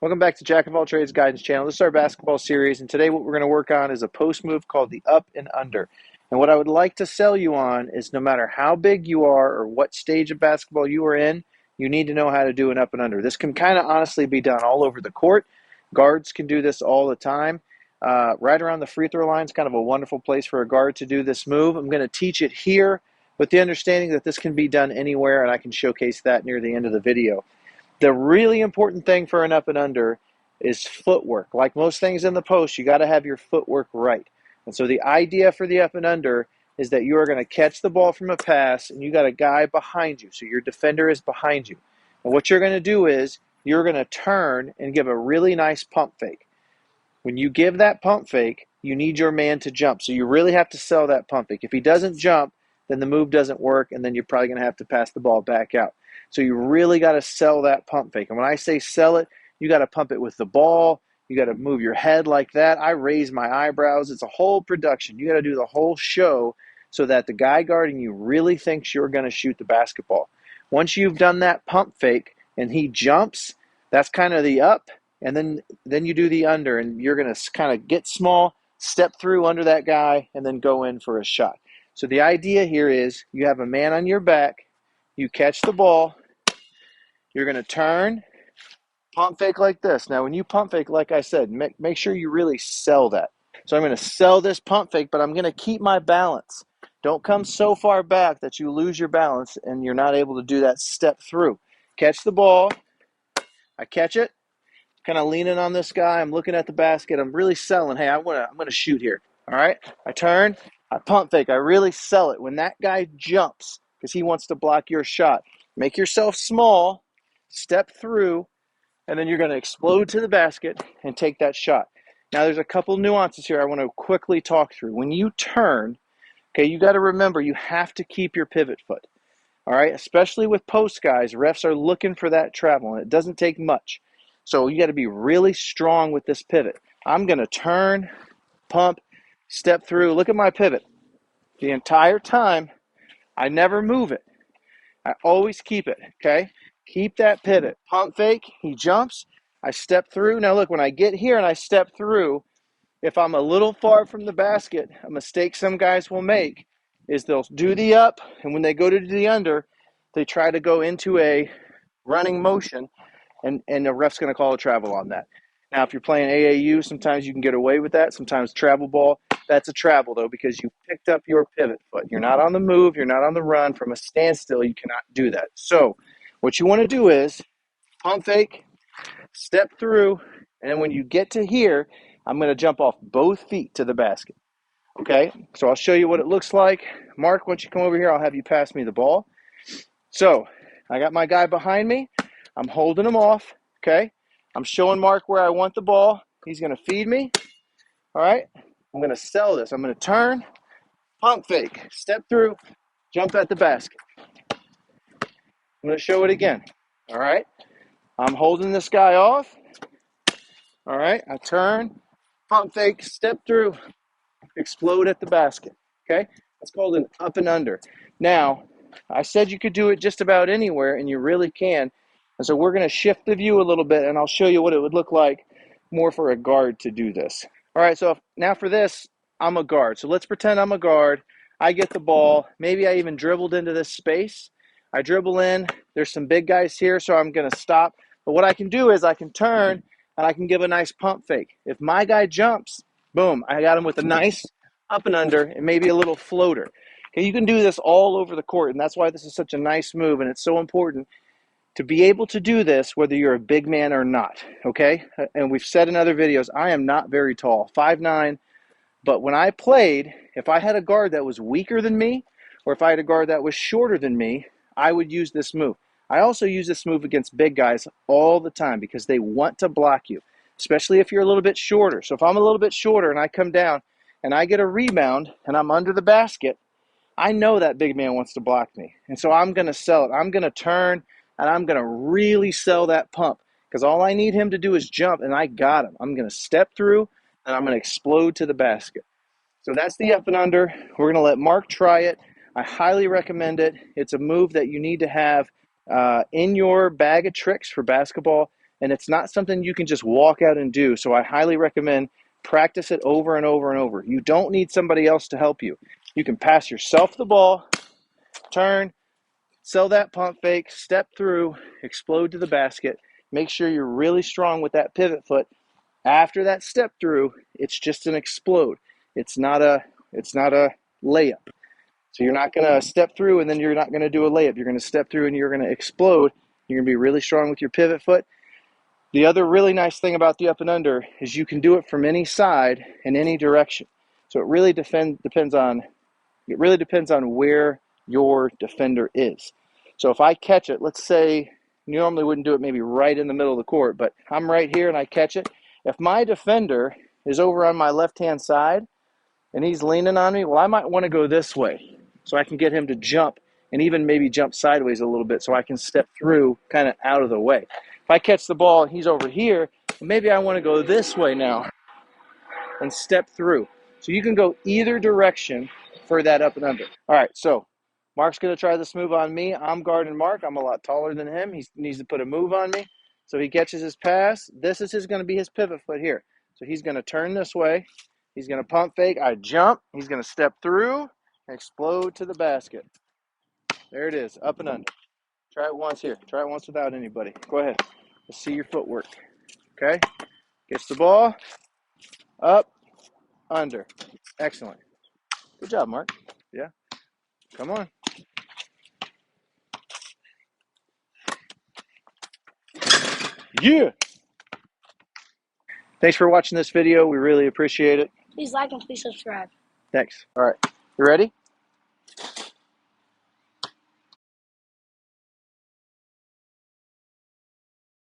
Welcome back to Jack of All Trades Guidance Channel. This is our basketball series, and today what we're going to work on is a post move called the up and under. And what I would like to sell you on is no matter how big you are or what stage of basketball you are in, you need to know how to do an up and under. This can kind of honestly be done all over the court. Guards can do this all the time. Right around the free throw line is kind of a wonderful place for a guard to do this move. I'm going to teach it here with the understanding that this can be done anywhere, and I can showcase that near the end of the video. The really important thing for an up and under is footwork. Like most things in the post, you got to have your footwork right. And so the idea for the up and under is that you are going to catch the ball from a pass and you got a guy behind you. So your defender is behind you. And what you're going to do is you're going to turn and give a really nice pump fake. When you give that pump fake, you need your man to jump. So you really have to sell that pump fake. If he doesn't jump, then the move doesn't work, and then you're probably going to have to pass the ball back out. So you really got to sell that pump fake. And when I say sell it, you got to pump it with the ball. You got to move your head like that. I raise my eyebrows. It's a whole production. You got to do the whole show so that the guy guarding you really thinks you're going to shoot the basketball. Once you've done that pump fake and he jumps, that's kind of the up. And then you do the under, and you're going to kind of get small, step through under that guy, and then go in for a shot. So the idea here is you have a man on your back, you catch the ball, you're going to turn, pump fake like this. Now, when you pump fake, like I said, make sure you really sell that. So I'm going to sell this pump fake, but I'm going to keep my balance. Don't come so far back that you lose your balance and you're not able to do that step through. Catch the ball, I catch it. Kind of leaning on this guy. I'm looking at the basket. I'm really selling. Hey, I'm gonna shoot here. All right. I turn. I pump fake. I really sell it. When that guy jumps, because he wants to block your shot, make yourself small, step through, and then you're going to explode to the basket and take that shot. Now, there's a couple nuances here I want to quickly talk through. When you turn, okay, you got to remember you have to keep your pivot foot. All right. Especially with post guys, refs are looking for that travel, and it doesn't take much. So you got to be really strong with this pivot. I'm going to turn, pump, step through. Look at my pivot. The entire time, I never move it. I always keep it, okay? Keep that pivot. Pump fake, he jumps, I step through. Now look, when I get here and I step through, if I'm a little far from the basket, a mistake some guys will make is they'll do the up, and when they go to do the under, they try to go into a running motion, and the ref's going to call a travel on that. Now, if you're playing AAU, sometimes you can get away with that. Sometimes travel ball, that's a travel, though, because you picked up your pivot foot. You're not on the move. You're not on the run. From a standstill, you cannot do that. So what you want to do is pump fake, step through, and then when you get to here, I'm going to jump off both feet to the basket. Okay? So I'll show you what it looks like. Mark, once you come over here, I'll have you pass me the ball. So I got my guy behind me. I'm holding him off, okay? I'm showing Mark where I want the ball. He's going to feed me, all right? I'm going to sell this. I'm going to turn, pump fake, step through, jump at the basket. I'm going to show it again, all right? I'm holding this guy off, all right? I turn, pump fake, step through, explode at the basket, okay? That's called an up and under. Now, I said you could do it just about anywhere, and you really can. And so we're going to shift the view a little bit, and I'll show you what it would look like more for a guard to do this. All right, so now for this, I'm a guard. So let's pretend I'm a guard. I get the ball. Maybe I even dribbled into this space. I dribble in. There's some big guys here, so I'm going to stop. But what I can do is I can turn, and I can give a nice pump fake. If my guy jumps, boom, I got him with a nice up and under and maybe a little floater. Okay, you can do this all over the court, and that's why this is such a nice move, and it's so important to be able to do this whether you're a big man or not, okay? And we've said in other videos, I am not very tall, 5'9", but when I played, if I had a guard that was weaker than me, or if I had a guard that was shorter than me, I would use this move. I also use this move against big guys all the time because they want to block you, especially if you're a little bit shorter. So if I'm a little bit shorter and I come down and I get a rebound and I'm under the basket, I know that big man wants to block me. And so I'm going to sell it. I'm going to turn, and I'm going to really sell that pump because all I need him to do is jump, and I got him. I'm going to step through, and I'm going to explode to the basket. So that's the up and under. We're going to let Mark try it. I highly recommend it. It's a move that you need to have in your bag of tricks for basketball, and it's not something you can just walk out and do. So I highly recommend practice it over and over and over. You don't need somebody else to help you. You can pass yourself the ball, turn, sell that pump fake, step through, explode to the basket. Make sure you're really strong with that pivot foot. After that step through, it's just an explode. It's not a layup. So you're not going to step through and then you're not going to do a layup. You're going to step through and you're going to explode. You're going to be really strong with your pivot foot. The other really nice thing about the up and under is you can do it from any side in any direction. So it really depends on where your defender is. So if I catch it, let's say you normally wouldn't do it maybe right in the middle of the court, but I'm right here and I catch it. If my defender is over on my left-hand side and he's leaning on me, well, I might want to go this way so I can get him to jump and even maybe jump sideways a little bit so I can step through kind of out of the way. If I catch the ball and he's over here, maybe I want to go this way now and step through. So you can go either direction for that up and under. All right, so Mark's going to try this move on me. I'm guarding Mark. I'm a lot taller than him. He needs to put a move on me. So he catches his pass. This is going to be his pivot foot here. So he's going to turn this way. He's going to pump fake. I jump. He's going to step through and explode to the basket. There it is, up and under. Try it once here. Try it once without anybody. Go ahead. Let's see your footwork. Okay? Gets the ball. Up. Under. Excellent. Good job, Mark. Yeah. Come on. Yeah. Thanks for watching this video. We really appreciate it. Please like and please subscribe. Thanks. All right. You ready?